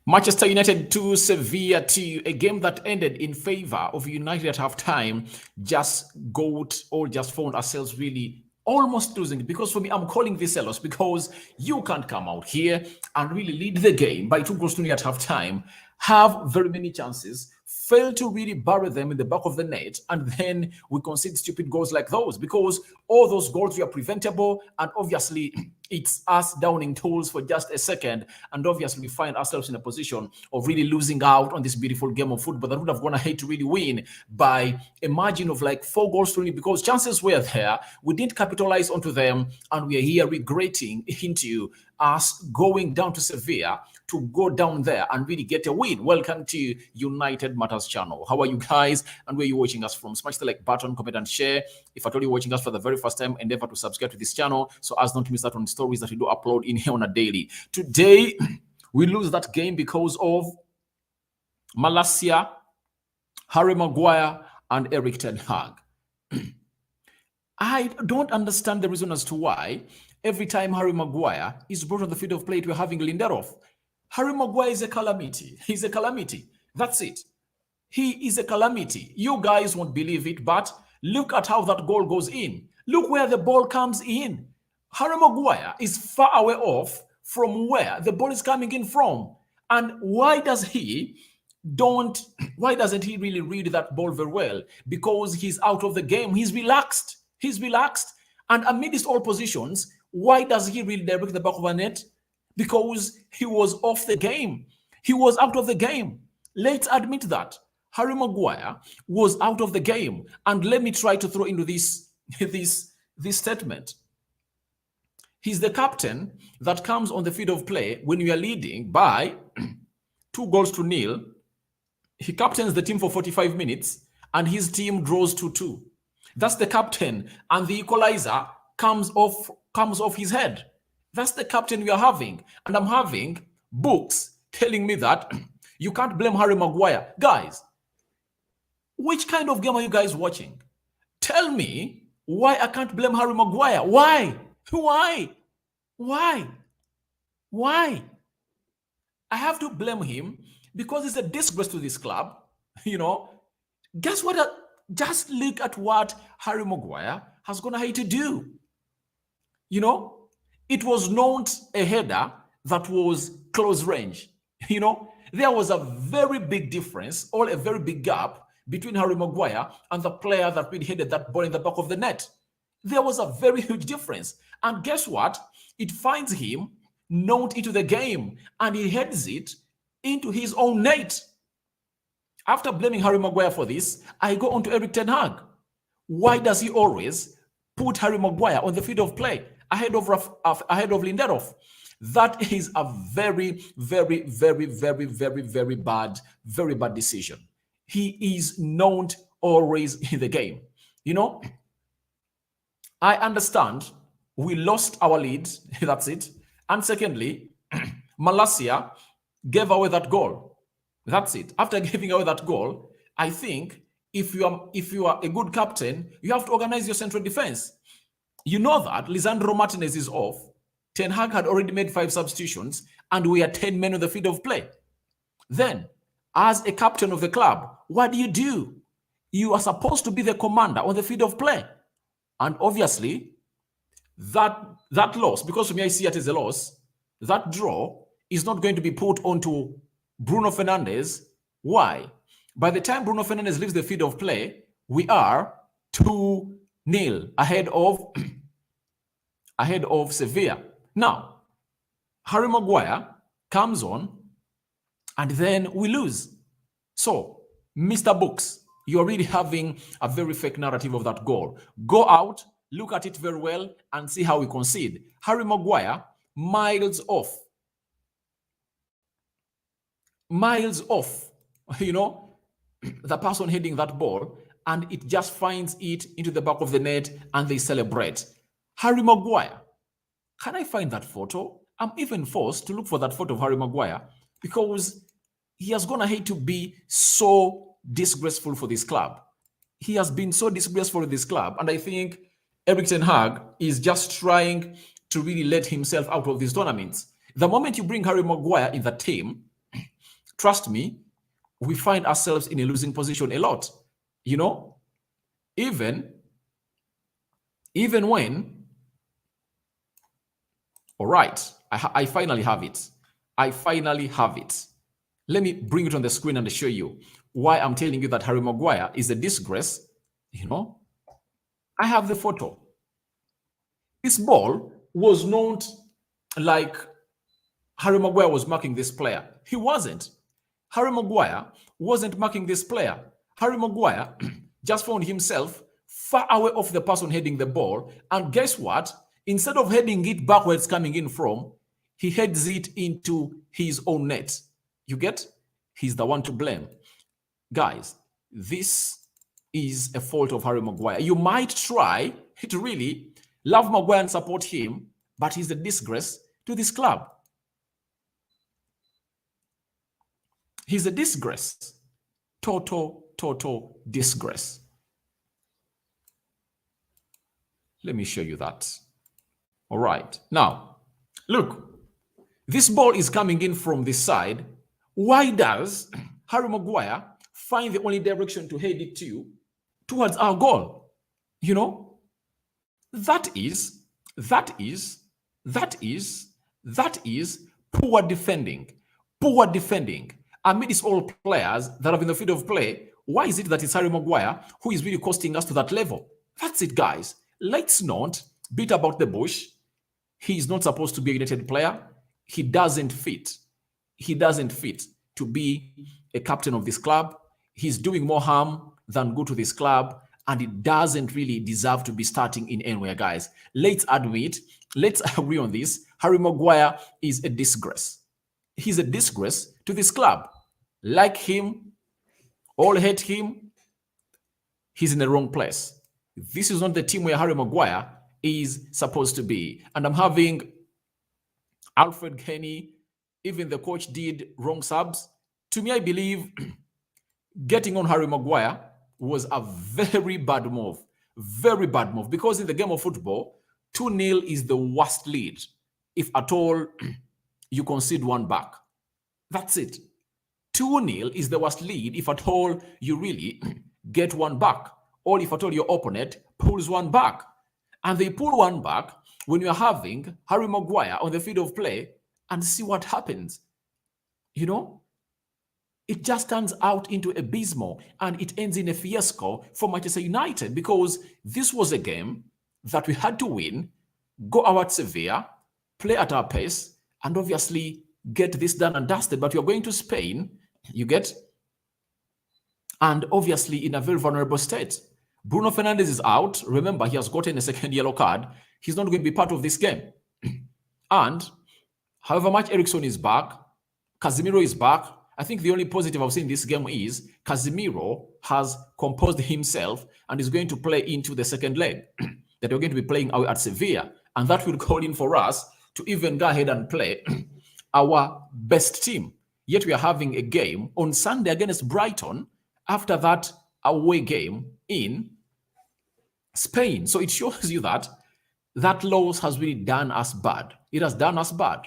Manchester United 2, Sevilla 2, a game that ended in favor of United at halftime. Just found ourselves really almost losing it. Because for me, I'm calling this a loss because you can't come out here and really lead the game by 2-0 at halftime, have very many chances, fail to really bury them in the back of the net, and then we concede stupid goals like those, because all those goals were preventable, and obviously it's us downing tools for just a second, and obviously we find ourselves in a position of really losing out on this beautiful game of football that would have gone ahead to really win by a margin of like 4-0, because chances were there, we didn't capitalize onto them, and we are here regretting into us going down to Sevilla to go down there and really get a win. Welcome to United Matters channel. How are you guys, and where are you watching us from? Smash the like button, comment, and share. If at all you're watching us for the very first time, endeavor to subscribe to this channel so as not to miss out on the stories that we do upload in here on a daily. Today, we lose that game because of Malaysia, Harry Maguire, and Eric Ten Hag. I don't understand the reason as to why every time Harry Maguire is brought on the field of play, we're having Lindelof. Harry Maguire is a calamity. He's a calamity. That's it. He is a calamity. You guys won't believe it, but look at how that goal goes in. Look where the ball comes in. Harry Maguire is far away off from where the ball is coming in from. And why doesn't he really read that ball very well? Because he's out of the game. He's relaxed. He's relaxed. And amidst all positions, why does he really direct the back of the net? Because he was off the game. He was out of the game. Let's admit that. Harry Maguire was out of the game. And let me try to throw into this statement. He's the captain that comes on the field of play when we are leading by 2-0. He captains the team for 45 minutes and his team draws 2-2. That's the captain, and the equalizer comes off his head. That's the captain we are having. And I'm having books telling me that you can't blame Harry Maguire. Guys, which kind of game are you guys watching? Tell me why I can't blame Harry Maguire. Why? I have to blame him because it's a disgrace to this club. You know, guess what? Just look at what Harry Maguire has gone ahead to do. You know, it was not a header that was close range. You know, there was a very big difference, or a very big gap between Harry Maguire and the player that really headed that ball in the back of the net. There was a very huge difference. And guess what? It finds him not into the game, and he heads it into his own net. After blaming Harry Maguire for this, I go on to Eric Ten Hag. Why does he always put Harry Maguire on the field of play ahead of Lindelof? That is a very, very, very, very, very, very bad decision. He is not always in the game. You know, I understand we lost our lead. That's it. And secondly, Malaysia gave away that goal. That's it. After giving away that goal, I think if you are a good captain, you have to organize your central defense. You know that Lisandro Martinez is off. Ten Hag had already made 5 substitutions, and we are 10 men on the field of play. Then, as a captain of the club, what do? You are supposed to be the commander on the field of play. And obviously, that loss, because for me I see it as a loss, that draw is not going to be put onto Bruno Fernandes. Why? By the time Bruno Fernandes leaves the field of play, we are 2-0 ahead of Sevilla. Now, Harry Maguire comes on, and then we lose. So, Mr. Books, you're really having a very fake narrative of that goal. Go out, look at it very well, and see how we concede. Harry Maguire, miles off, you know, the person heading that ball, and it just finds it into the back of the net, and they celebrate. Harry Maguire, can I find that photo? I'm even forced to look for that photo of Harry Maguire because he has gone ahead to be so disgraceful for this club. He has been so disgraceful for this club, and I think Eric Ten Hag is just trying to really let himself out of these tournaments. The moment you bring Harry Maguire in the team, trust me, we find ourselves in a losing position a lot. You know, even when, all right, I finally have it. I finally have it. Let me bring it on the screen and show you why I'm telling you that Harry Maguire is a disgrace. You know, I have the photo. This ball was not like Harry Maguire was marking this player. He wasn't. Harry Maguire wasn't marking this player. Harry Maguire just found himself far away off the person heading the ball. And guess what? Instead of heading it back where it's coming in from, he heads it into his own net. You get? He's the one to blame. Guys, this is a fault of Harry Maguire. You might try to really love Maguire and support him, but he's a disgrace to this club. He's a disgrace. Total disgrace. Let me show you that. All right. Now, look. This ball is coming in from this side. Why does Harry Maguire find the only direction to head it towards our goal? You know, that is poor defending. Poor defending. Amidst all players that have in the field of play, why is it that it's Harry Maguire who is really costing us to that level? That's it, guys. Let's not beat about the bush. He is not supposed to be a United player. He doesn't fit. He doesn't fit to be a captain of this club. He's doing more harm than good to this club, and it doesn't really deserve to be starting in anywhere, guys. Let's admit, let's agree on this. Harry Maguire is a disgrace. He's a disgrace to this club. Like him, all hate him. He's in the wrong place. This is not the team where Harry Maguire is supposed to be. And I'm having Alfred Kenny, even the coach did wrong subs. To me, I believe getting on Harry Maguire was a very bad move. Very bad move. Because in the game of football, 2-0 is the worst lead. If at all, you concede one back. That's it. 2-0 is the worst lead if at all you really get one back. Or if at all your opponent pulls one back. And they pull one back when you're having Harry Maguire on the field of play, and see what happens. You know, it just turns out into abysmal, and it ends in a fiasco for Manchester United, because this was a game that we had to win, go out at Sevilla, play at our pace, and obviously get this done and dusted. But you're going to Spain, you get, and obviously in a very vulnerable state. Bruno Fernandes is out. Remember, he has gotten a second yellow card. He's not going to be part of this game. And however much Eriksen is back, Casemiro is back. I think the only positive I've seen in this game is Casemiro has composed himself and is going to play into the second leg that we're going to be playing out at Sevilla. And that will call in for us to even go ahead and play our best team. Yet we are having a game on Sunday against Brighton after that away game in Spain. So it shows you that that loss has really done us bad. It has done us bad.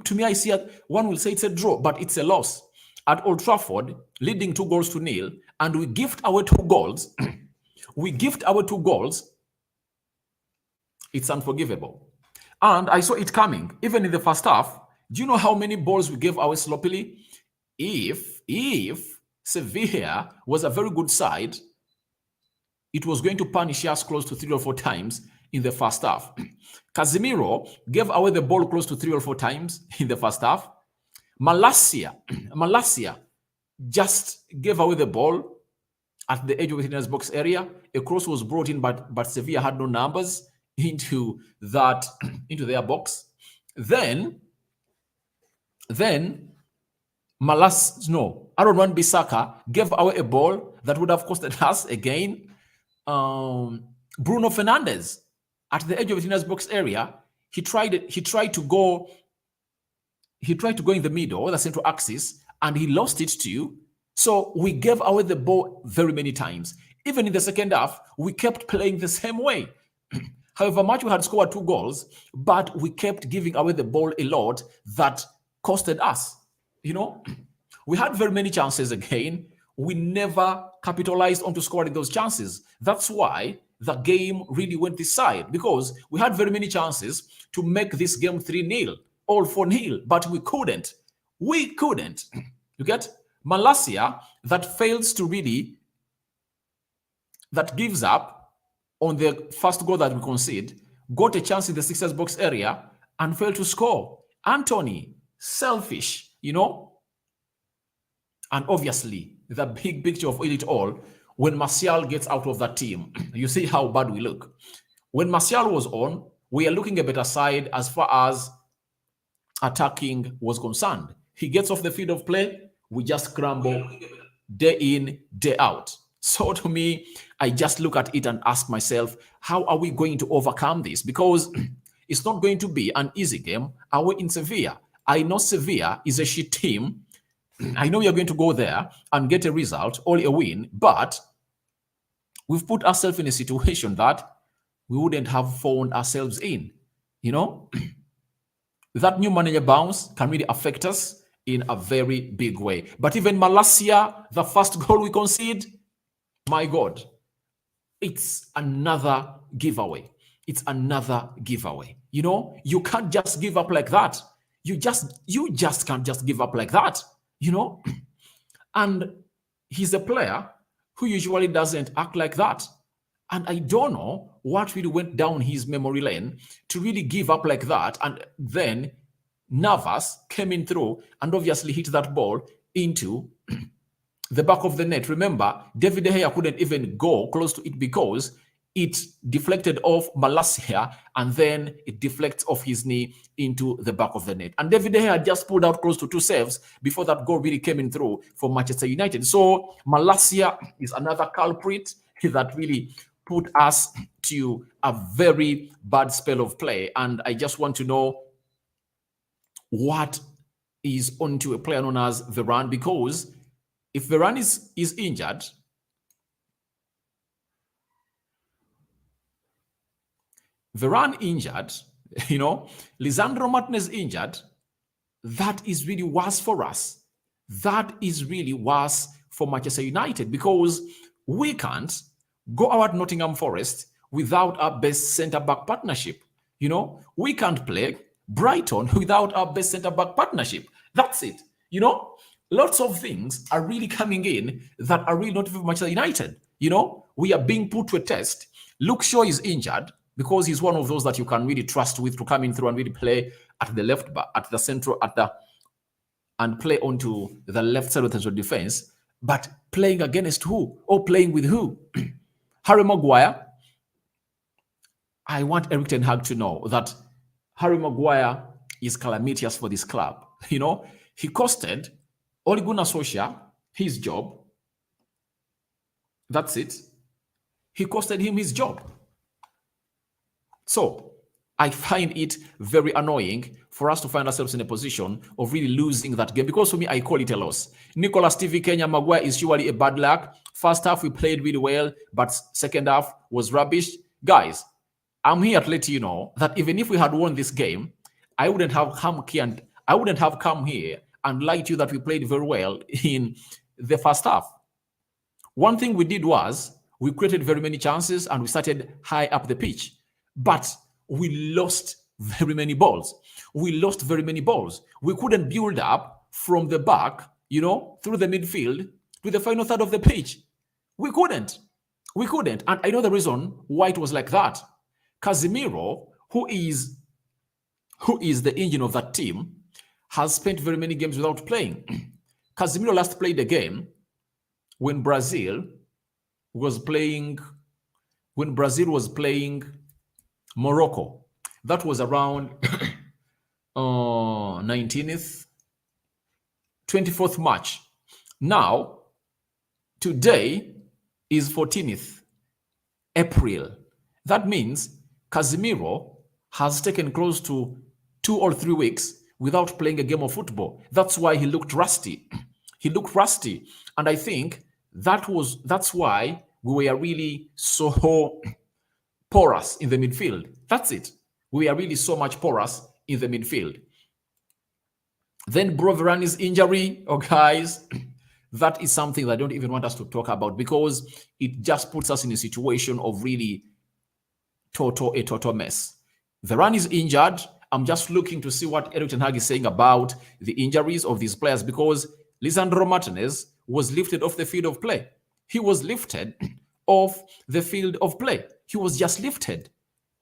To me, I see it, one will say it's a draw, but it's a loss. At Old Trafford, leading 2-0, and we gift our 2 goals. We gift our 2 goals. It's unforgivable. And I saw it coming, even in the first half. Do you know how many balls we gave away sloppily? If Sevilla was a very good side, it was going to punish us close to 3 or 4 times in the first half. Casemiro gave away the ball close to 3 or 4 times in the first half. Malacia just gave away the ball at the edge of the defender's box area. A cross was brought in, but Sevilla had no numbers into their box. Then Aaron Wan-Bissaka gave away a ball that would have costed us again. Bruno Fernandes at the edge of the defender's box area. He tried to go in the middle, the central axis, and he lost it too. So we gave away the ball very many times. Even in the second half, we kept playing the same way. However much we had scored 2 goals, but we kept giving away the ball a lot that costed us. You know, We had very many chances again. We never capitalized onto scoring those chances. That's why the game really went this side, because we had very many chances to make this game 3-0 or 4-0, but we couldn't. We couldn't. You get? Malaysia, that fails to really, that gives up on the first goal that we concede, got a chance in the Sixers box area and failed to score. Anthony, selfish, And obviously, the big picture of it all, when Martial gets out of that team, you see how bad we look. When Martial was on, we are looking a better side as far as attacking was concerned. He gets off the field of play, we just crumble day in, day out. So to me, I just look at it and ask myself, how are we going to overcome this? Because it's not going to be an easy game. Away in Sevilla, I know Sevilla is a shit team. I know you're going to go there and get a result or a win, but we've put ourselves in a situation that we wouldn't have found ourselves in. That new manager bounce can really affect us in a very big way. But even Malaysia, the first goal we concede, my God, it's another giveaway. It's another giveaway. You can't just give up like that. You just can't just give up like that. And he's a player who usually doesn't act like that. And I don't know what really went down his memory lane to really give up like that. And then Navas came in through and obviously hit that ball into the back of the net. Remember, David De Gea couldn't even go close to it because it deflected off Malaysia and then it deflects off his knee into the back of the net. And David De Gea had just pulled out close to 2 saves before that goal really came in through for Manchester United. So Malaysia is another culprit that really put us to a very bad spell of play. And I just want to know what is onto a player known as Varane, because if Varane is injured, Lisandro Martinez injured, that is really worse for us. That is really worse for Manchester United, because we can't go out Nottingham Forest without our best centre-back partnership. We can't play Brighton without our best centre-back partnership. That's it. Lots of things are really coming in that are really not for Manchester United. We are being put to a test. Luke Shaw is injured because he's one of those that you can really trust with to come in through and really play at the left back, at the central, and play onto the left side of the defense. But playing against who? Or playing with who? Harry Maguire. I want Eric Ten Hag to know that Harry Maguire is calamitous for this club. He costed Ole Gunnar Solskjaer his job. That's it. He costed him his job. So I find it very annoying for us to find ourselves in a position of really losing that game, because for me, I call it a loss. Nicolas TV Kenya Maguire is surely a bad luck. First half, we played really well, but second half was rubbish. Guys, I'm here to let you know that even if we had won this game, I wouldn't have come here and lied to you that we played very well in the first half. One thing we did was we created very many chances and we started high up the pitch, but we lost very many balls. We couldn't build up from the back, through the midfield to the final third of the pitch. We couldn't. And I know the reason why it was like that. Casemiro, who is the engine of that team, has spent very many games without playing. Casemiro last played a game when Brazil was playing Morocco. That was around 24th March. Now, today is 14th April. That means Casemiro has taken close to 2 or 3 weeks without playing a game of football. That's why he looked rusty. And I think that's why we were really so porous in the midfield. That's it. We are really so much porous in the midfield. Then Varani's injury, oh guys, that is something that I don't even want us to talk about because it just puts us in a situation of really total mess. Varane is injured. I'm just looking to see what Erik ten Hag is saying about the injuries of these players because Lisandro Martinez was lifted off the field of play. He was lifted off the field of play. He was just lifted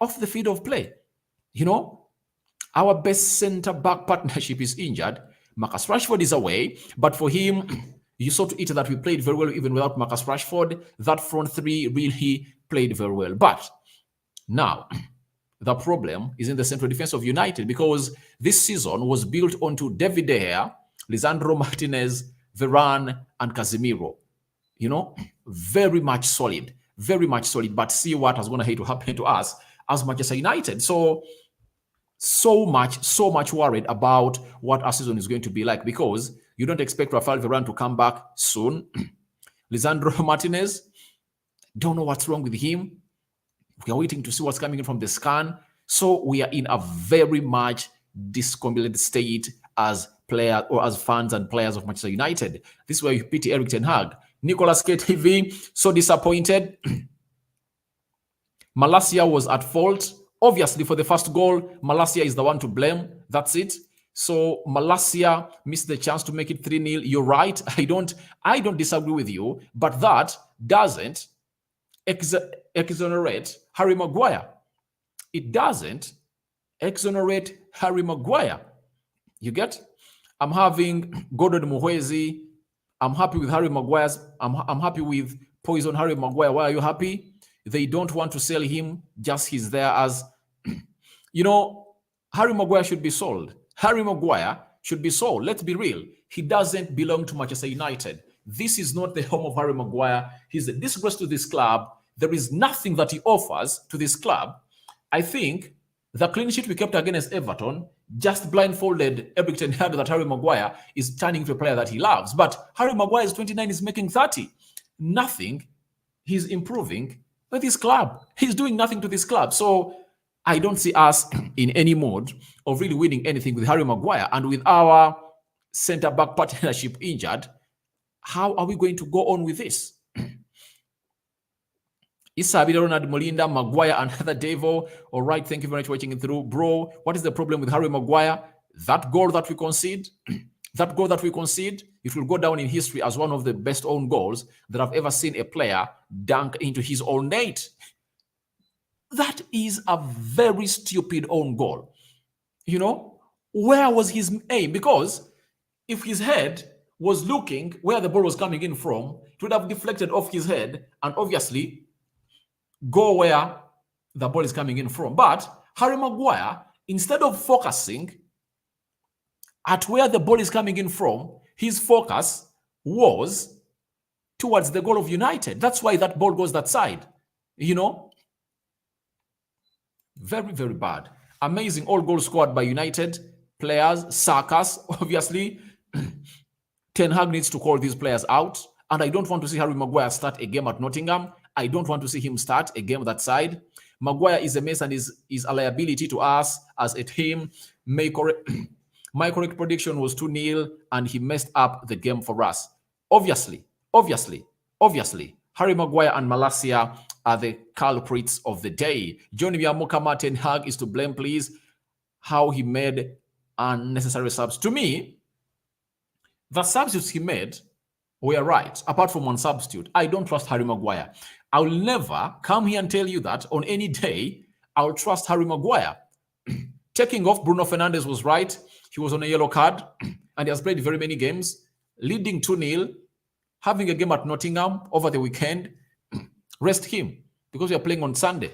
off the field of play. You know, our best centre-back partnership is injured. Marcus Rashford is away, but for him, you saw to it that we played very well even without Marcus Rashford. That front three really played very well. But now, the problem is in the central defense of United because this season was built onto David De Gea, Lisandro Martinez, Varane, and Casemiro. You know, very much solid, but see what is going to happen to us as Manchester United. So much worried about what our season is going to be like because you don't expect Rafael Varane to come back soon. Lisandro Martinez, don't know what's wrong with him. We are waiting to see what's coming in from the scan. So we are in a very much discombobulated state as players or as fans and players of Manchester United. This is where you pity Erik ten Hag. Nicolas KTV, so disappointed. Malacia was at fault. Obviously, for the first goal, Malacia is the one to blame. That's it. So Malacia missed the chance to make it 3-0. You're right. I don't disagree with you, but that doesn't exonerate Harry Maguire. It doesn't exonerate Harry Maguire. You get? I'm having Gordon Muhwezi. I'm happy with Harry Maguire's. I'm happy with Poison Harry Maguire. Why are you happy? They don't want to sell him. Just he's there as, you know, Harry Maguire should be sold. Harry Maguire should be sold. Let's be real. He doesn't belong to Manchester United. This is not the home of Harry Maguire. He's a disgrace to this club. There is nothing that he offers to this club. I think the clean sheet we kept against Everton just blindfolded Erik ten Hag that Harry Maguire is turning to a player that he loves. But Harry Maguire is 29, is making 30. Nothing. He's improving with his club. He's doing nothing to this club. So I don't see us in any mode of really winning anything with Harry Maguire. And with our centre-back partnership injured, how are we going to go on with this? Isabella, Ronald Molinda, Maguire, another devil. All right, thank you very much for watching it through. Bro, what is the problem with Harry Maguire? That goal that we concede, it will go down in history as one of the best own goals that I've ever seen a player dunk into his own net. That is a very stupid own goal. You know, where was his aim? Because if his head was looking where the ball was coming in from, it would have deflected off his head and obviously go where the ball is coming in from. But Harry Maguire, instead of focusing at where the ball is coming in from, his focus was towards the goal of United. That's why that ball goes that side. You know, very, very bad. Amazing all goals scored by United players, circus, obviously. Ten Hag needs to call these players out. And I don't want to see Harry Maguire start a game at Nottingham. I don't want to see him start a game that side. Maguire is a mess and is a liability to us as a team. My correct prediction was 2-0 and he messed up the game for us. Obviously, Harry Maguire and Malacia are the culprits of the day. Johnny Miyamokama, Ten Hag is to blame, please. How he made unnecessary subs. To me, the substitutes he made were right, apart from one substitute. I don't trust Harry Maguire. I'll never come here and tell you that on any day I'll trust Harry Maguire. Taking off Bruno Fernandes was right. He was on a yellow card and he has played very many games, leading 2-0, having a game at Nottingham over the weekend. Rest him because we are playing on Sunday.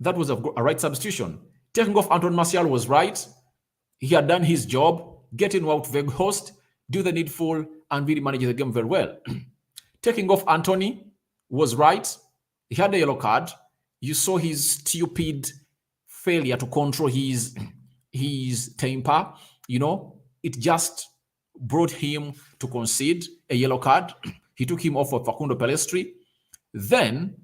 That was a right substitution. Taking off Anton Martial was right. He had done his job, getting out Weghorst, do the needful, and really manage the game very well. Taking off Anthony was right. He had a yellow card. You saw his stupid failure to control his temper. You know, it just brought him to concede a yellow card. He took him off for Facundo Pellistri. Then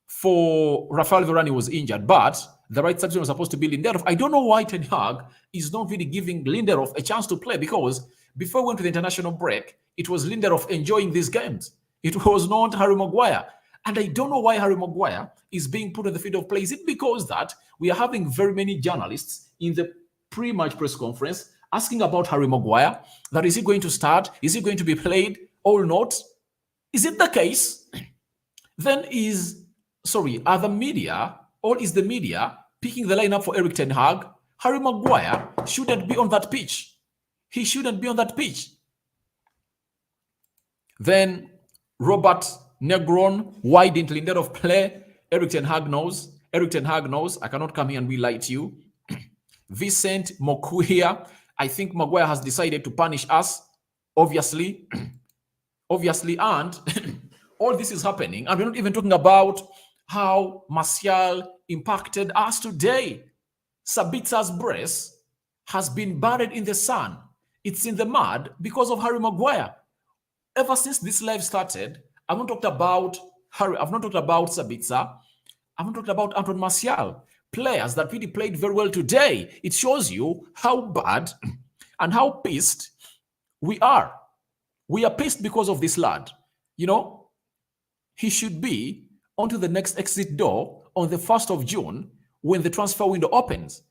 for Rafael Varane was injured, but the right substitute was supposed to be Lindelof. I don't know why Ten Hag is not really giving Lindelof a chance to play, because before we went to the international break, it was Lindelof enjoying these games. It was not Harry Maguire. And I don't know why Harry Maguire is being put on the field of play. Is it because that we are having very many journalists in the pre-match press conference asking about Harry Maguire, that is he going to start? Is he going to be played or not? Is it the case? Then are the media, or is the media picking the lineup for Eric Ten Hag? Harry Maguire shouldn't be on that pitch. He shouldn't be on that pitch. Then Robert Negron, why didn't Lindelof play? Eric Ten Hag knows. Eric Ten Hag knows. I cannot come here and be lie to you. Vincent Mokuia, I think Maguire has decided to punish us, obviously. And all this is happening, and we're not even talking about how Martial impacted us today. Sabitza's brace has been buried in the sun. It's in the mud because of Harry Maguire. Ever since this live started, I've not talked about Harry. I've not talked about Sabitza. I've not talked about Anton Martial. Players that really played very well today. It shows you how bad and how pissed we are. We are pissed because of this lad. You know, he should be onto the next exit door on the 1st of June when the transfer window opens.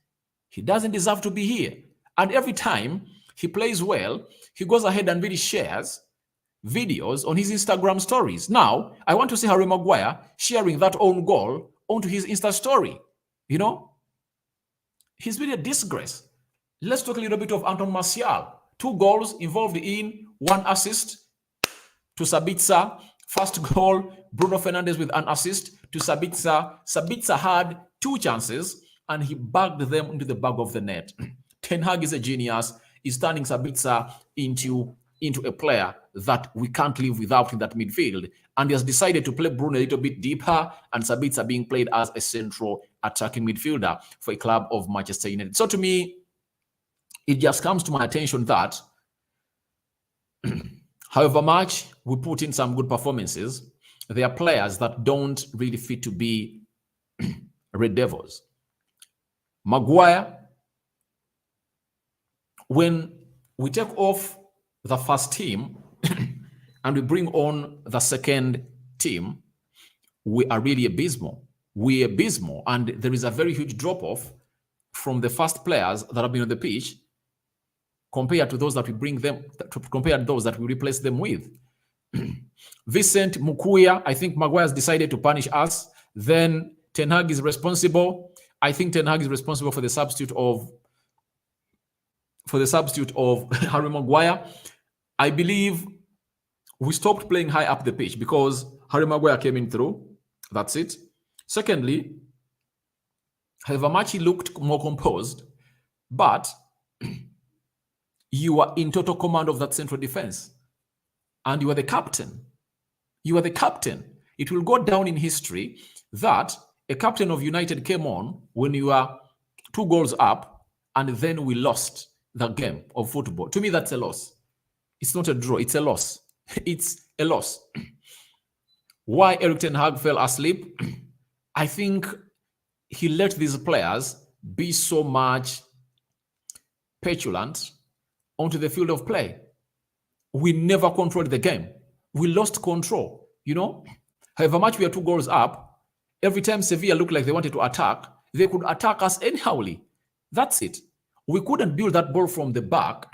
He doesn't deserve to be here. And every time he plays well, he goes ahead and really shares videos on his Instagram stories. Now, I want to see Harry Maguire sharing that own goal onto his Insta story. You know, he's really a disgrace. Let's talk a little bit of Anton Martial. 2 goals involved in 1 assist to Sabitza. First goal, Bruno Fernandes with an assist to Sabitza. Sabitza had 2 chances and he bagged them into the back of the net. Ten Hag is a genius. He's turning Sabitza into a player that we can't live without in that midfield. And he has decided to play Bruno a little bit deeper and Sabitza being played as a central attacking midfielder for a club of Manchester United. So to me, it just comes to my attention that however much we put in some good performances, there are players that don't really fit to be Red Devils. Maguire, when we take off the first team and we bring on the second team, we are really abysmal. We're abysmal. And there is a very huge drop-off from the first players that have been on the pitch compared to those that we bring them, compared to those that we replace them with. Vincent Mukuya, I think Maguire has decided to punish us. Then Ten Hag is responsible. I think Ten Hag is responsible for the substitute of Harry Maguire. I believe we stopped playing high up the pitch because Harry Maguire came in through. That's it. Secondly, however much he looked more composed, but you are in total command of that central defense. And you are the captain. You are the captain. It will go down in history that a captain of United came on when you are 2 goals up and then we lost the game of football. To me, that's a loss. It's not a draw. It's a loss. It's a loss. Why Eric Ten Hag fell asleep? I think he let these players be so much petulant onto the field of play. We never controlled the game. We lost control, you know? However much we are 2 goals up, every time Sevilla looked like they wanted to attack, they could attack us anyhowly. That's it. We couldn't build that ball from the back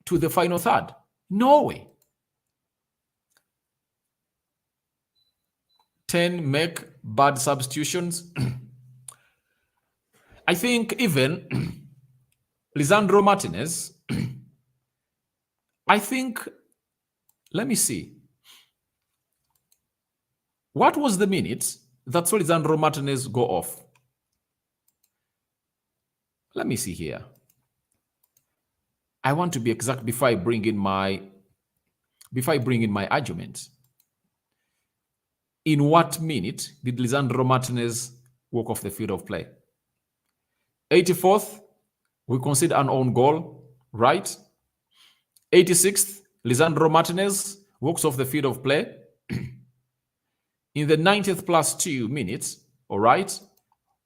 to the final third. No way. 10 make bad substitutions. I think even Lisandro Martinez, I think, let me see. What was the minute that saw Lisandro Martinez go off? Let me see here. I want to be exact before I bring in my argument. In what minute did Lisandro Martinez walk off the field of play? 84th, we concede an own goal, right? 86th, Lisandro Martinez walks off the field of play. in the 90th plus 2 minutes, all right,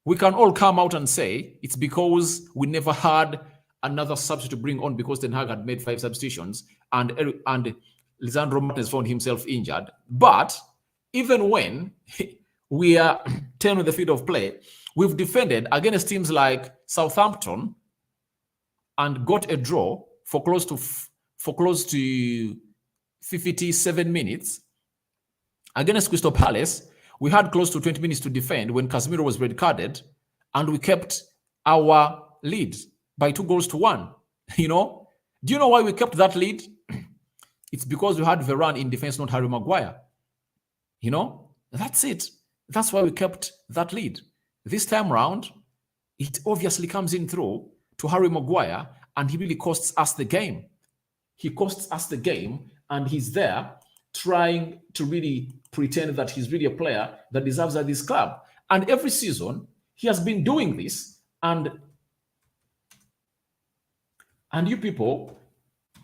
we can all come out and say it's because we never had another substitute to bring on because Ten Hag had made 5 substitutions and Lisandro Martinez found himself injured. But even when we are 10 on the field of play, we've defended against teams like Southampton and got a draw for close to 57 minutes. Against Crystal Palace, we had close to 20 minutes to defend when Casemiro was red carded, and we kept our lead by 2-1. You know, do you know why we kept that lead? It's because we had Varane in defense, not Harry Maguire. You know, that's it. That's why we kept that lead. This time round, it obviously comes in through to Harry Maguire, and he really costs us the game. He costs us the game, and he's there trying to really pretend that he's really a player that deserves at this club. And every season, he has been doing this. And you people,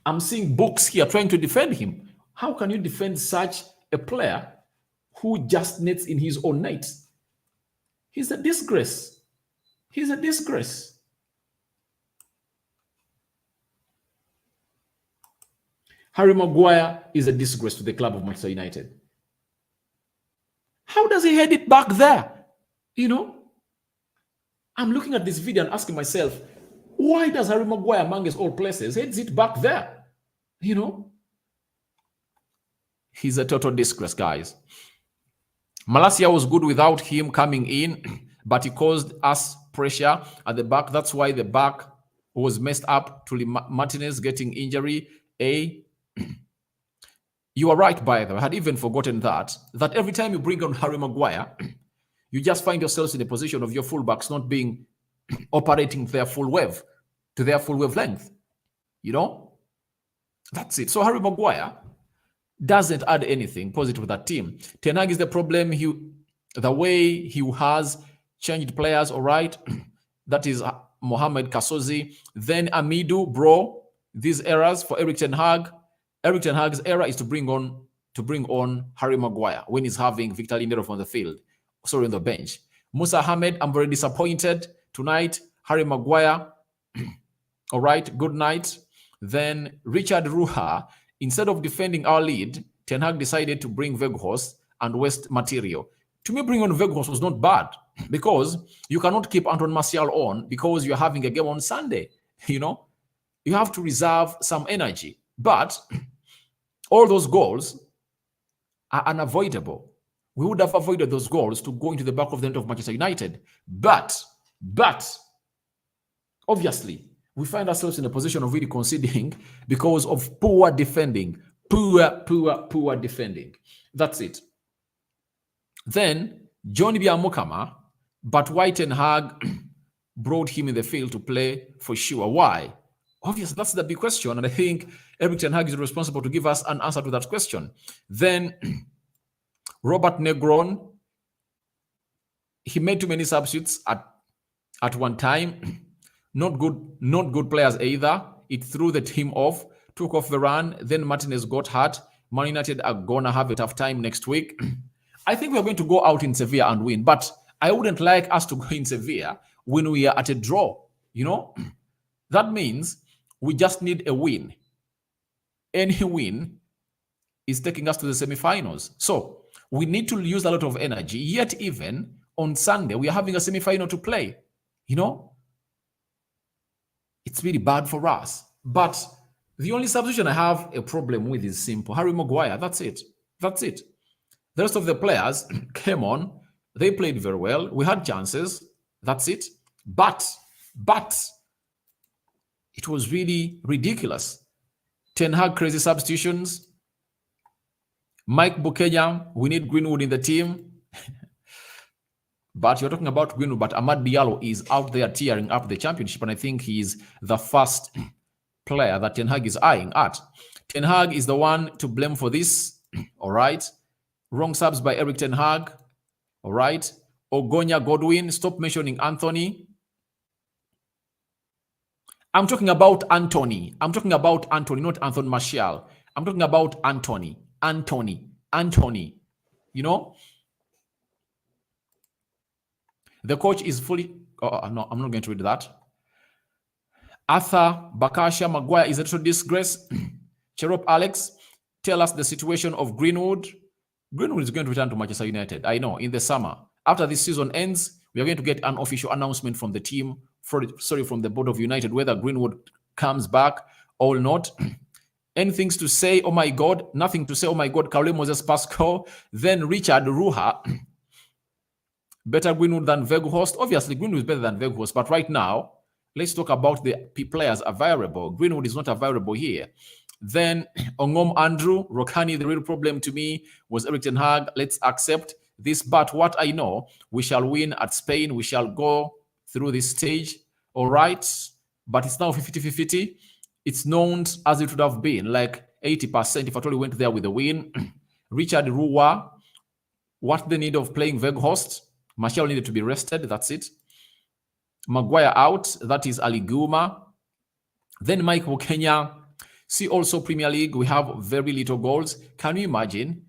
I'm seeing books here trying to defend him. How can you defend such a player who just nets in his own net? He's a disgrace. He's a disgrace. Harry Maguire is a disgrace to the club of Manchester United. How does he head it back there? You know, I'm looking at this video and asking myself, why does Harry Maguire, amongst all places, heads it back there? You know, he's a total disgrace, guys. Malacia was good without him coming in, but he caused us pressure at the back. That's why the back was messed up to Martinez getting injury. You are right, by the way. I had even forgotten that every time you bring on Harry Maguire, you just find yourselves in a position of your fullbacks not being operating their full wave to their full wavelength. You know, that's it. So Harry Maguire doesn't add anything positive to that team. Ten Hag is the problem. The way he has changed players, all right, that is Mohamed Kasozi. Then Amidu, bro, these errors for Eric Ten Hag. Eric Ten Hag's era is to bring on Harry Maguire when he's having Victor Lindelof on the field, sorry, on the bench. Musa Ahmed, I'm very disappointed tonight. Harry Maguire, all right, good night. Then Richard Ruha, instead of defending our lead, Ten Hag decided to bring Weghorst and waste material. To me, bringing on Weghorst was not bad because you cannot keep Anton Martial on because you're having a game on Sunday. You know, you have to reserve some energy. But all those goals are unavoidable. We would have avoided those goals to go into the back of the net of Manchester United. But obviously, we find ourselves in a position of really conceding because of poor defending. Poor defending. That's it. Then, John Biamukama, but why Ten Hag brought him in the field to play for sure? Why? Obviously, that's the big question. And I think Eric Ten Hag is responsible to give us an answer to that question. Then, Robert Negron, he made too many substitutes at one time. Not good players either. It threw the team off, took off the run. Then Martinez got hurt. Man United are going to have a tough time next week. I think we're going to go out in Sevilla and win. But I wouldn't like us to go in Sevilla when we are at a draw. You know, that means we just need a win. Any win is taking us to the semifinals. So we need to use a lot of energy. Yet even on Sunday, we are having a semifinal to play. You know, it's really bad for us. But the only substitution I have a problem with is simple. Harry Maguire, that's it. That's it. The rest of the players came on. They played very well. We had chances. That's it. But it was really ridiculous. Ten Hag crazy substitutions. Mike Bukeya, we need Greenwood in the team. But you're talking about Greenwood, but Amad Diallo is out there tearing up the championship, and I think he's the first player that Ten Hag is eyeing at. Ten Hag is the one to blame for this, all right? Wrong subs by Eric Ten Hag, all right? Ogonia Godwin, stop mentioning Anthony. I'm talking about Anthony. I'm talking about Anthony, not Anthony Martial. I'm talking about Anthony. You know? The coach is fully... no, I'm not going to read that. Arthur Bakasha Maguire is a total disgrace. Cherop Alex, tell us the situation of Greenwood. Greenwood is going to return to Manchester United. I know, in the summer. After this season ends, we are going to get an official announcement from the team, from the board of United, whether Greenwood comes back or not. Anything to say, oh my God? Nothing to say, oh my God. Kaule Moses Pascal. Then Richard Ruha. Better Greenwood than Weghorst. Obviously, Greenwood is better than Weghorst. But right now, let's talk about the players available. Greenwood is not available here. Then Ongom Andrew, Rokani, the real problem to me was Erik ten Hag. Let's accept this. But what I know, we shall win at Spain. We shall go through this stage. All right. But it's now 50-50. It's known as it would have been, like 80% if I totally went there with a win. Richard Ruwa, what's the need of playing Weghorst? Martial needed to be rested. That's it. Maguire out. That is Ali Guma. Then Michael Kenya. See also Premier League. We have very little goals. Can you imagine?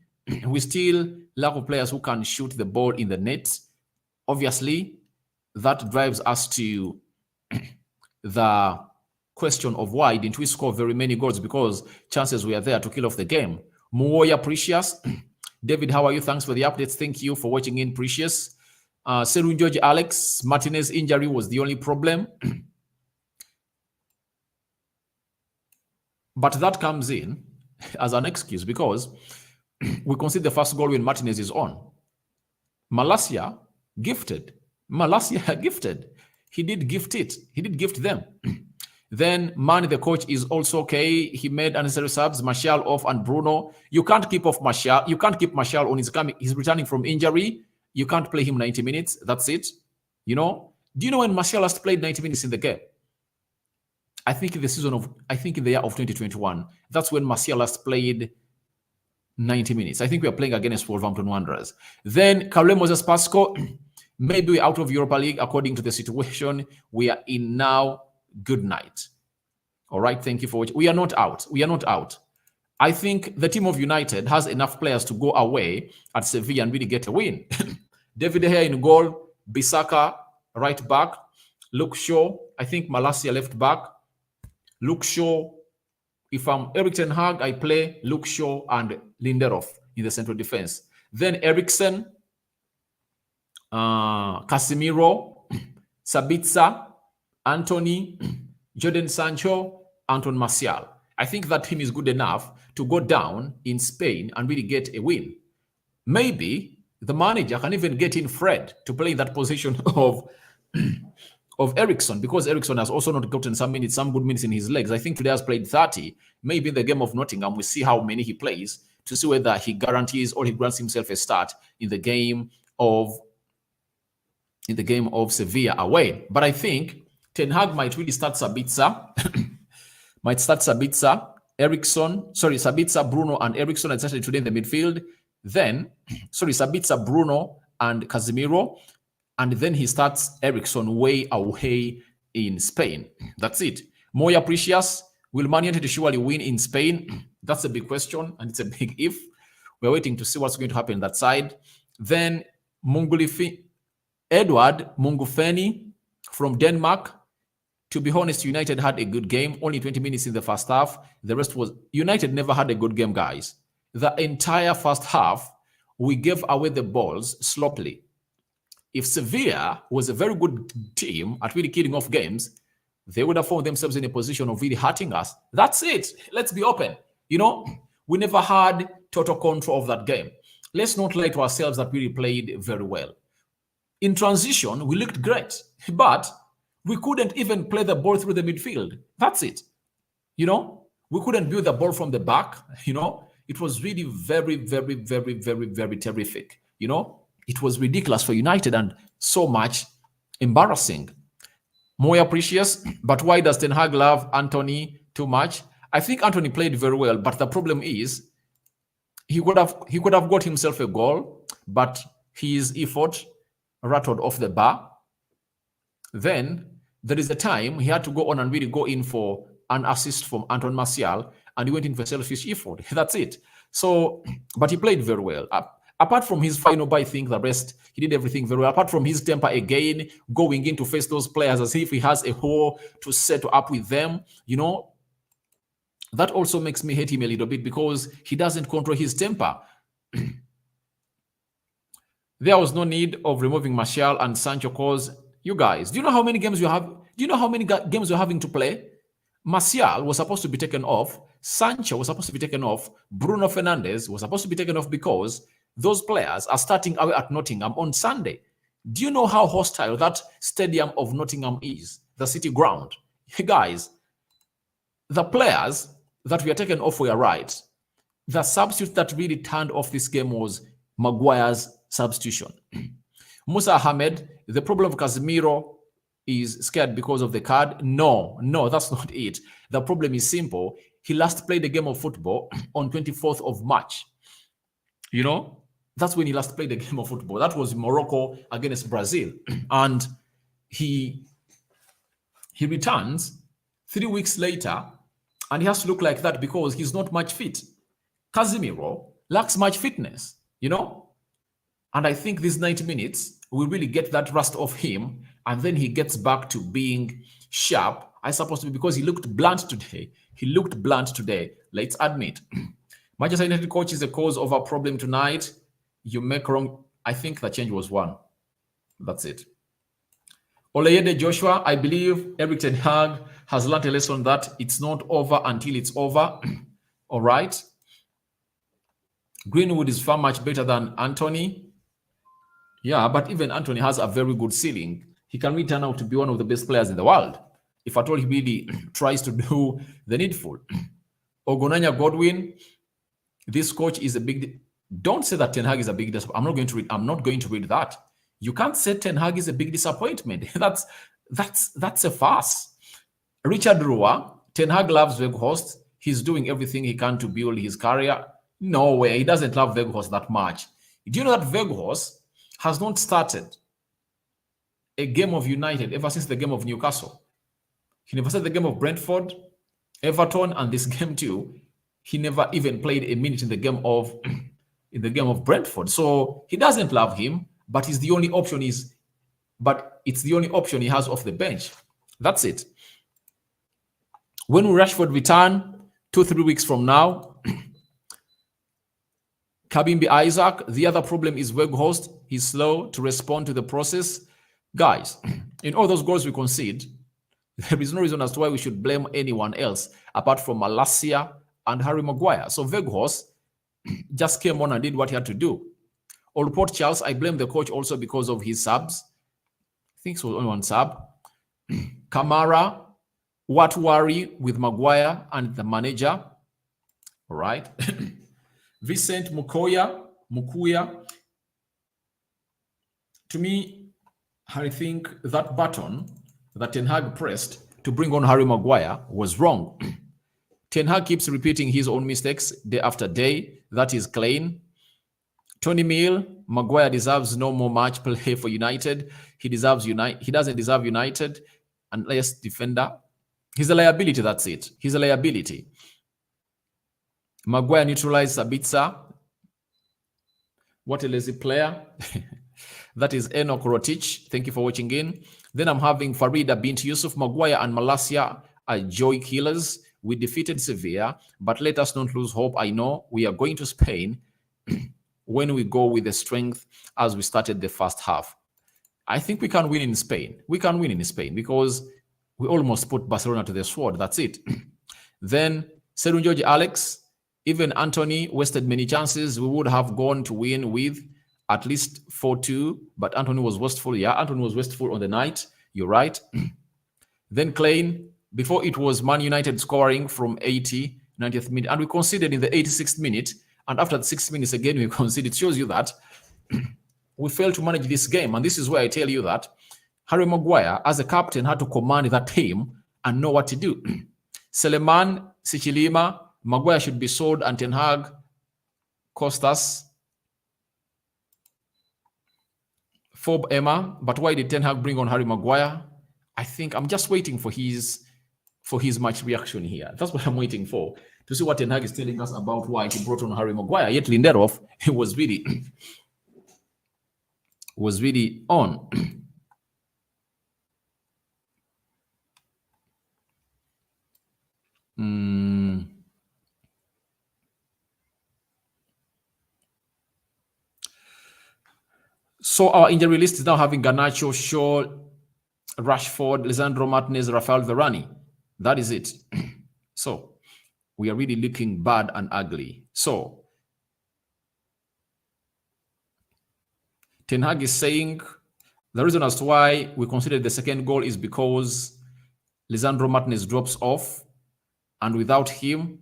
We still lack of players who can shoot the ball in the net. Obviously, that drives us to the question of why didn't we score very many goals, because chances were there to kill off the game. Muoya Precious. David, how are you? Thanks for the updates. Thank you for watching in, Precious. Serun George Alex, Martinez injury was the only problem. But that comes in as an excuse because we concede the first goal when Martinez is on. Malacia gifted. Malacia gifted. He did gift it. He did gift them. Then Man, the coach, is also okay. He made unnecessary subs. Martial off and Bruno. You can't keep off Martial. You can't keep Martial on his coming. He's returning from injury. You can't play him 90 minutes. That's it. You know? Do you know when Martial last played 90 minutes in the game? I think in the year of 2021. That's when Martial last played 90 minutes. I think we are playing against Wolverhampton Wanderers. Then Kaule Moses Pascal, maybe we're out of Europa League according to the situation. We are in now. Good night. All right. Thank you for watching. We are not out. We are not out. I think the team of United has enough players to go away at Sevilla and really get a win. David De Gea in goal. Bissaka right back. Luke Shaw. I think Malacia left back. Luke Shaw. If I'm Erik ten Hag, I play Luke Shaw and Lindelof in the central defense. Then Eriksen, Casemiro, Sabitzer, Anthony, Jadon Sancho, Anton Martial. I think that team is good enough to go down in Spain and really get a win. Maybe the manager can even get in Fred to play in that position of Eriksen, because Eriksen has also not gotten some good minutes in his legs. I think today has played 30. Maybe in the game of Nottingham, we see how many he plays to see whether he guarantees or he grants himself a start in the game of Sevilla away. But I think Ten Hag might really start Sabitzer. Sabitzer, Bruno, and Eriksen, especially today in the midfield. Then, Sabitzer, Bruno, and Casemiro. And then he starts Eriksen way away in Spain. That's it. Moya Precious, will Man United surely win in Spain? That's a big question, and it's a big if. We're waiting to see what's going to happen on that side. Then, Edward Mungufeni from Denmark. To be honest, United had a good game. Only 20 minutes in the first half. The rest was... United never had a good game, guys. The entire first half, we gave away the balls sloppily. If Sevilla was a very good team at really killing off games, they would have found themselves in a position of really hurting us. That's it. Let's be open. You know, we never had total control of that game. Let's not lie to ourselves that we really played very well. In transition, we looked great, but we couldn't even play the ball through the midfield. That's it. You know, we couldn't build the ball from the back. You know, it was really very, very, very, very, very terrific. You know, it was ridiculous for United and so much embarrassing. Moya Precious, but why does Ten Hag love Anthony too much? I think Anthony played very well, but the problem is he could have got himself a goal, but his effort rattled off the bar. Then there is a time he had to go on and really go in for an assist from Anton Martial, and he went in for selfish effort. That's it. So, but he played very well. Apart from his final ball, I think the rest, he did everything very well. Apart from his temper again, going in to face those players as if he has a hole to set up with them, that also makes me hate him a little bit because he doesn't control his temper. There was no need of removing Martial and Sancho because you guys, do you know how many games you have? Do you know how many games you're having to play? Martial was supposed to be taken off. Sancho was supposed to be taken off. Bruno Fernandes was supposed to be taken off because those players are starting away at Nottingham on Sunday. Do you know how hostile that stadium of Nottingham is? The City Ground. Guys, the players that were taken off were right. The substitute that really turned off this game was Maguire's substitution. Musa Ahmed, the problem of Casemiro is scared because of the card. No, that's not it. The problem is simple. He last played a game of football on 24th of March. That's when he last played a game of football. That was Morocco against Brazil. And he returns 3 weeks later, and he has to look like that because he's not much fit. Casemiro lacks much fitness, And I think these 90 minutes will really get that rust off him, and then he gets back to being sharp. I suppose because he looked blunt today. Let's admit. Manchester United coach is the cause of our problem tonight. You make wrong. I think the change was one. That's it. Oleyede Joshua, I believe Eric Ten Hag has learned a lesson that it's not over until it's over. All right. Greenwood is far much better than Anthony. Yeah, but even Anthony has a very good ceiling. He can really turn out to be one of the best players in the world if at all he really tries to do the needful. Ogonanya Godwin, this coach is a big... Don't say that Ten Hag is a big disappointment. I'm not going to read that. You can't say Ten Hag is a big disappointment. That's a farce. Richard Rua, Ten Hag loves Weghorst. He's doing everything he can to build his career. No way. He doesn't love Weghorst that much. Do you know that Weghorst has not started a game of United ever since the game of Newcastle? He never started the game of Brentford, Everton, and this game too. He never even played a minute in the game of Brentford. So he doesn't love him, but it's the only option he has off the bench. That's it. When will Rashford return? 2-3 weeks from now. Kabimbi Isaac, the other problem is Weghorst. He's slow to respond to the process. Guys, in all those goals we concede, there is no reason as to why we should blame anyone else apart from Malacia and Harry Maguire. So Weghorst just came on and did what he had to do. Old Port Charles, I blame the coach also because of his subs. I think it was only one sub. Kamara, what worry with Maguire and the manager? All right. Vincent Mukuya. To me, I think that button that Ten Hag pressed to bring on Harry Maguire was wrong. Ten Hag keeps repeating his own mistakes day after day. That is clean. Tony Mill, Maguire deserves no more match play for United. He doesn't deserve United unless defender. He's a liability, that's it. He's a liability. Maguire neutralized Sabitzer. What a lazy player. That is Enoch Rotich. Thank you for watching in. Then I'm having Farida Bint Yusuf. Maguire and Malacia are joy killers. We defeated Sevilla, but let us not lose hope. I know we are going to Spain when we go with the strength as we started the first half. I think we can win in Spain. We can win in Spain because we almost put Barcelona to the sword. That's it. Then Serun George Alex, even Anthony wasted many chances. We would have gone to win with at least 4-2, but Anthony was wasteful. Yeah, Anthony was wasteful on the night. You're right. Then Klein, before it was Man United scoring from 90th minute, and we conceded in the 86th minute, and after the 6 minutes again we conceded. It shows you that we failed to manage this game, and this is where I tell you that Harry Maguire, as a captain, had to command that team and know what to do. Seleman, Sichilima, Maguire should be sold, and Ten Hag cost us. Fob Emma, but why did Ten Hag bring on Harry Maguire? I think I'm just waiting for for his match reaction here. That's what I'm waiting for, to see what Ten Hag is telling us about why he brought on Harry Maguire. Yet Lindelof, he was really on. So our injury list is now having Garnacho, Shaw, Rashford, Lisandro Martinez, Rafael Varane. That is it. So we are really looking bad and ugly. So Ten Hag is saying the reason as to why we consider the second goal is because Lisandro Martinez drops off, and without him,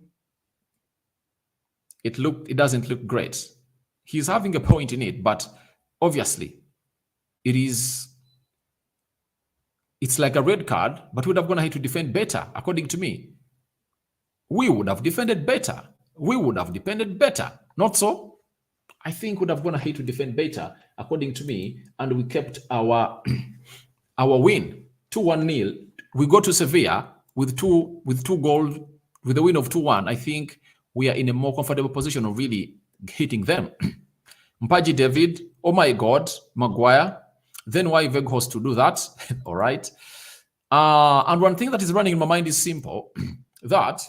it doesn't look great. He's having a point in it, but obviously it's like a red card, but we would have gone ahead to defend better, according to me. We would have defended better. Not so? I think we'd have gone ahead to defend better, according to me, and we kept our win 2-1-0. We go to Sevilla with two goals, with a win of 2-1. I think we are in a more comfortable position of really hitting them. Mpaji David, oh my God, Maguire. Then why Weghorst to do that? All right. And one thing that is running in my mind is simple. That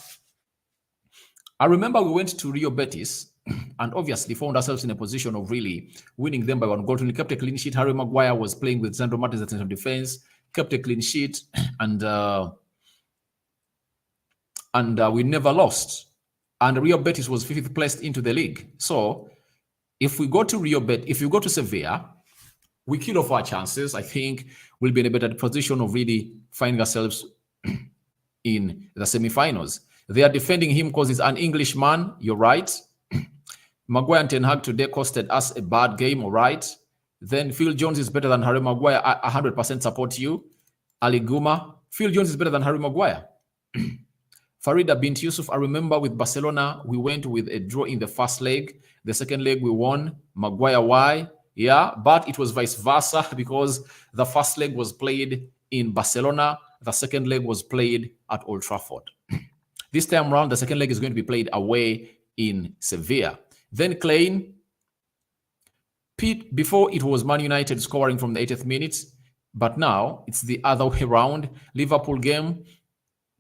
I remember we went to Rio Betis and obviously found ourselves in a position of really winning them by 1 goal. We kept a clean sheet. Harry Maguire was playing with Sandro Martinez at center defense, kept a clean sheet, and we never lost. And Rio Betis was 5th placed into the league. So if we go to Sevilla, we kill off our chances. I think we'll be in a better position of really finding ourselves in the semi-finals. They are defending him because he's an Englishman. You're right. Maguire and Ten Hag today costed us a bad game. All right. Then Phil Jones is better than Harry Maguire. I 100% support you. Ali Guma. Phil Jones is better than Harry Maguire. Farida Bint Yusuf, I remember with Barcelona, we went with a draw in the first leg. The second leg, we won. Maguire, why? Yeah, but it was vice versa because the first leg was played in Barcelona. The second leg was played at Old Trafford. This time around, the second leg is going to be played away in Sevilla. Then Klein, Pete, before it was Man United scoring from the 80th minute, but now it's the other way around. Liverpool game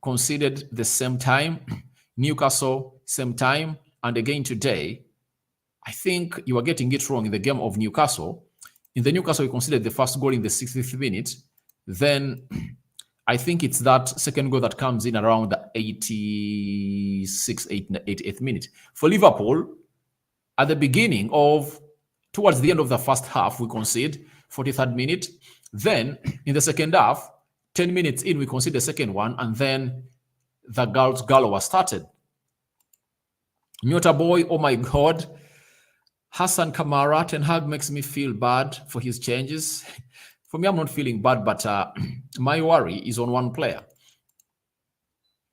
conceded the same time. Newcastle, same time. And again today, I think you are getting it wrong in the game of Newcastle. In the Newcastle, we conceded the first goal in the 60th minute. Then I think it's that second goal that comes in around the 88th minute. For Liverpool, at the beginning towards the end of the first half, we concede 43rd minute. Then in the second half, 10 minutes in, we concede the second one, and then the Galo was started. Nyota boy, oh my God. Hassan Kamara, Ten Hag makes me feel bad for his changes. For me, I'm not feeling bad, but my worry is on one player.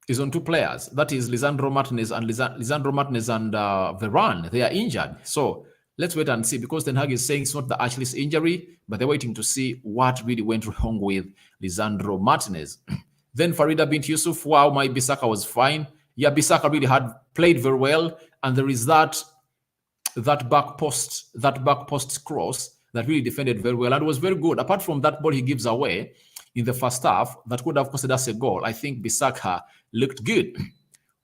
Is on two players. That is Lisandro Martinez and Varane. They are injured. So let's wait and see, because Ten Hag is saying it's not the Achilles injury, but they're waiting to see what really went wrong with Lisandro Martinez. Then Farida Bint Yusuf, wow, my Bissaka was fine. Yeah, Bissaka really had played very well, and there is that back post cross that really defended very well and was very good. Apart from that ball he gives away in the first half, that could have costed us a goal. I think Bissaka looked good.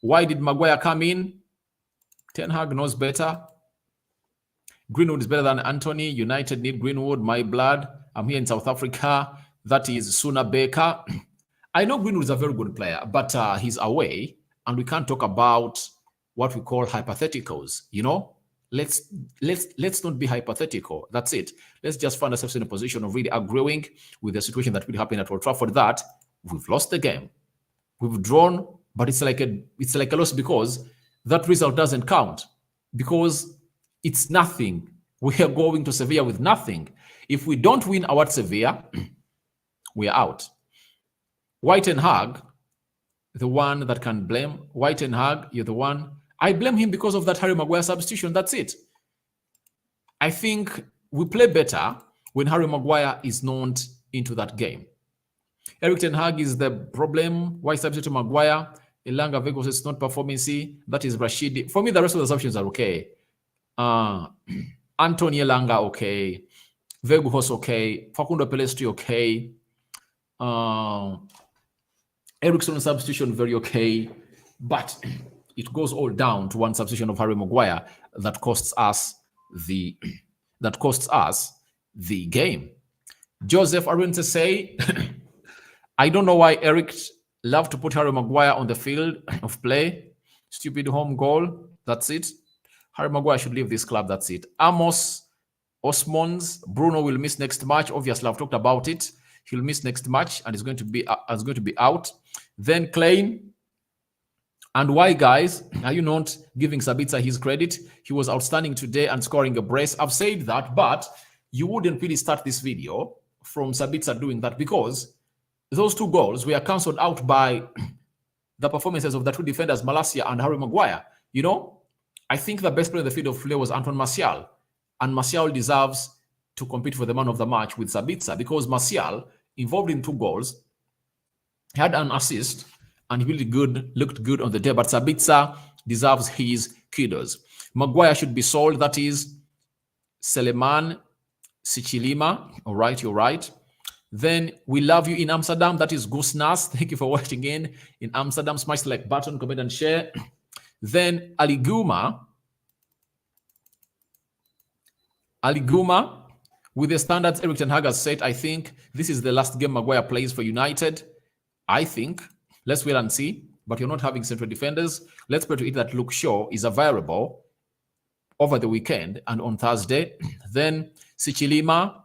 Why did Maguire come in? Ten Hag knows better. Greenwood is better than Anthony. United need Greenwood. My blood. I'm here in South Africa. That is Suna Baker. I know Greenwood is a very good player, but he's away, and we can't talk about what we call hypotheticals. You know, let's not be hypothetical. That's it. Let's just find ourselves in a position of really agreeing with the situation that will happen at Old Trafford, that we've lost the game, we've drawn, but it's like a loss because that result doesn't count, because it's nothing. We are going to Sevilla with nothing. If we don't win our Sevilla, we are out. White and Hag, the one that can blame. White and Hag, you're the one. I blame him because of that Harry Maguire substitution. That's it. I think we play better when Harry Maguire is not into that game. Eric Ten Hag is the problem. Why substitute Maguire? Elanga Vegos is not performing. That is Rashidi. For me, the rest of the substitutions are okay. Anthony Elanga, okay. Vegos, okay. Facundo Pelestri, okay. Ericsson substitution, very okay. But it goes all down to one substitution of Harry Maguire that costs us the game. Joseph Arunte say, I don't know why Eric loved to put Harry Maguire on the field of play. Stupid home goal. That's it. Harry Maguire should leave this club. That's it. Amos Osmonds, Bruno will miss next match. Obviously, I've talked about it. He'll miss next match and is going to be out. Then Klein. And why, guys, are you not giving Sabitzer his credit? He was outstanding today and scoring a brace. I've said that, but you wouldn't really start this video from Sabitzer doing that because those two goals were cancelled out by the performances of the two defenders, Malacia and Harry Maguire. You know, I think the best player in the field of play was Antoine Martial. And Martial deserves to compete for the man of the match with Sabitzer because Martial, involved in 2 goals, had an assist, and he looked good on the day. But Sabitzer deserves his kudos. Maguire should be sold. That is Seleman Sichilima. All right, you're right. Then we love you in Amsterdam. That is Gusnas. Thank you for watching in Amsterdam. Smash the like button, comment and share. Then Aliguma, with the standards Eric Ten Hag has set, I think this is the last game Maguire plays for United. I think. Let's wait and see. But you're not having central defenders. Let's pray to it that Luke Shaw is available over the weekend and on Thursday. Then Sichilima,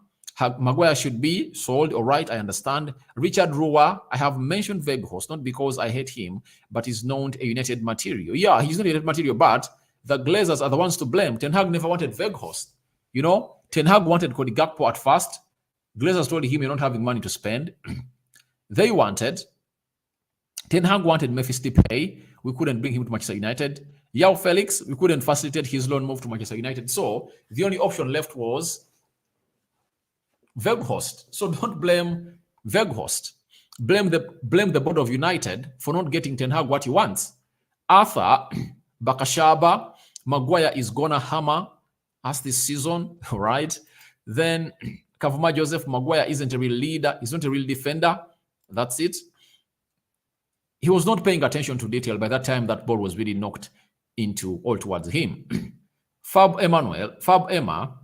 Maguire should be sold. All right, I understand. Richard Rua, I have mentioned Weghorst, not because I hate him, but he's known a United material. Yeah, he's not a United material, but the Glazers are the ones to blame. Ten Hag never wanted Weghorst. You know, Ten Hag wanted Cody Gakpo at first. Glazers told him you're not having money to spend. Ten Hag wanted Memphis Depay. We couldn't bring him to Manchester United. Yao Felix, we couldn't facilitate his loan move to Manchester United. So the only option left was Weghorst. So don't blame Weghorst. Blame the board of United for not getting Ten Hag what he wants. Arthur Bakashaba, Maguire is gonna hammer us this season, right? Then Kavuma Joseph, Maguire isn't a real leader. He's not a real defender. That's it. He was not paying attention to detail by that time that ball was really knocked into all towards him. Fab Emma,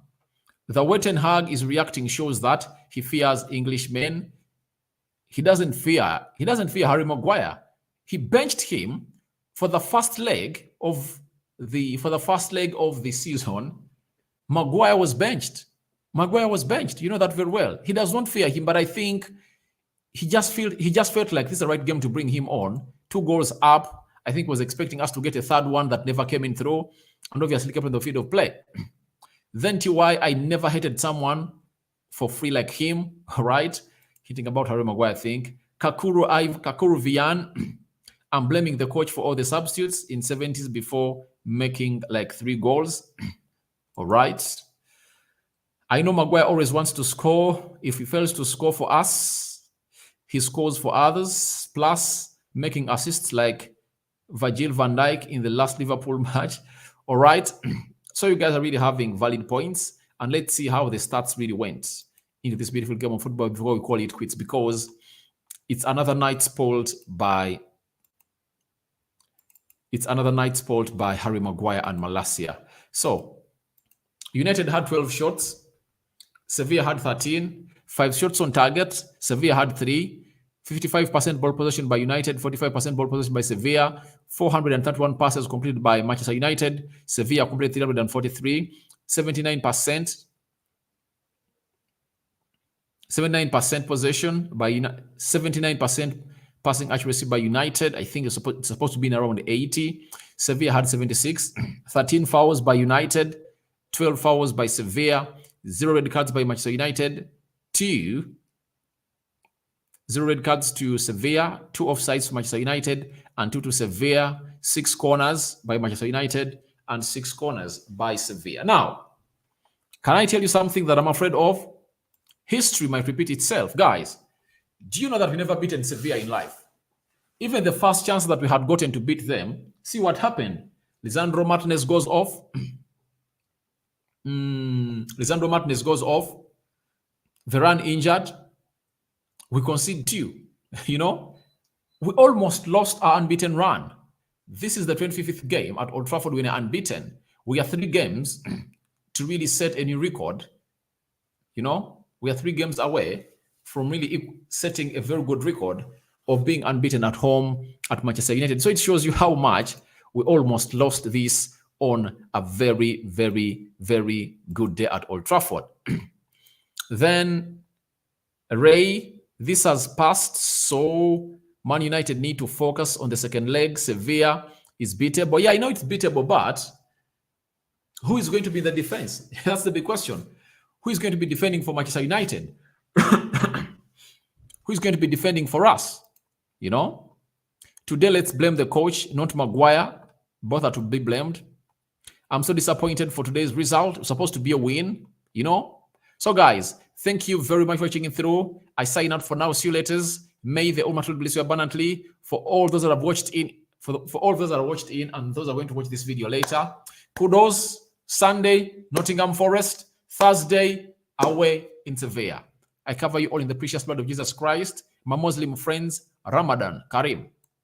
the way Ten Hag is reacting shows that he fears Englishmen. He doesn't fear Harry Maguire. He benched him for the first leg of the season. Maguire was benched. You know that very well. He does not fear him, but I think he just felt like this is the right game to bring him on. 2 goals up. I think was expecting us to get a third one that never came in through, and obviously kept on the field of play. Then TY, I never hated someone for free like him, right? Hitting about Harry Maguire, I think. Kakuru Vian, I'm blaming the coach for all the substitutes in 70s before making like 3 goals. All right. I know Maguire always wants to score. If he fails to score for us, he scores for others, plus making assists like Virgil van Dijk in the last Liverpool match. All right. So you guys are really having valid points. And let's see how the stats really went into this beautiful game of football before we call it quits, because it's another night spoiled by Harry Maguire and Malacia. So United had 12 shots. Sevilla had 13. 5 shots on target. Sevilla had 3. 55% ball possession by United. 45% ball possession by Sevilla. 431 passes completed by Manchester United. Sevilla completed 343. 79%. 79% possession by 79% passing accuracy by United. I think it's supposed to be in around 80. Sevilla had 76. 13 fouls by United. 12 fouls by Sevilla. 0 red cards by Manchester United. 0 red cards to Sevilla. 2 offsides for Manchester United and 2 to Sevilla. 6 corners by Manchester United and 6 corners by Sevilla. Now, can I tell you something that I'm afraid of? History might repeat itself. Guys, Do you know that we never beaten Sevilla in life? Even the first chance that we had gotten to beat them, see what happened. Lisandro Martinez goes off. Lisandro Martinez goes off. Varane injured. We concede 2. You know, we almost lost our unbeaten run. This is the 25th game at Old Trafford. We're unbeaten. We are 3 games to really set a new record. You know, we are 3 games away from really setting a very good record of being unbeaten at home at Manchester United. So it shows you how much we almost lost this on a very, very, very good day at Old Trafford. Then, Ray, this has passed, so Man United need to focus on the second leg. Sevilla is beatable. Yeah, I know it's beatable, but who is going to be the defense? That's the big question. Who is going to be defending for Manchester United? Who is going to be defending for us? You know? Today, let's blame the coach, not Maguire. Both are to be blamed. I'm so disappointed for today's result. It's supposed to be a win, you know? So, guys, thank you very much for checking through. I sign out for now. See you later. May the Almighty bless you abundantly. For all those that have watched in, for all those that have watched in, and those that are going to watch this video later, kudos. Sunday, Nottingham Forest. Thursday, away in Sevilla. I cover you all in the precious blood of Jesus Christ. My Muslim friends, Ramadan Karim.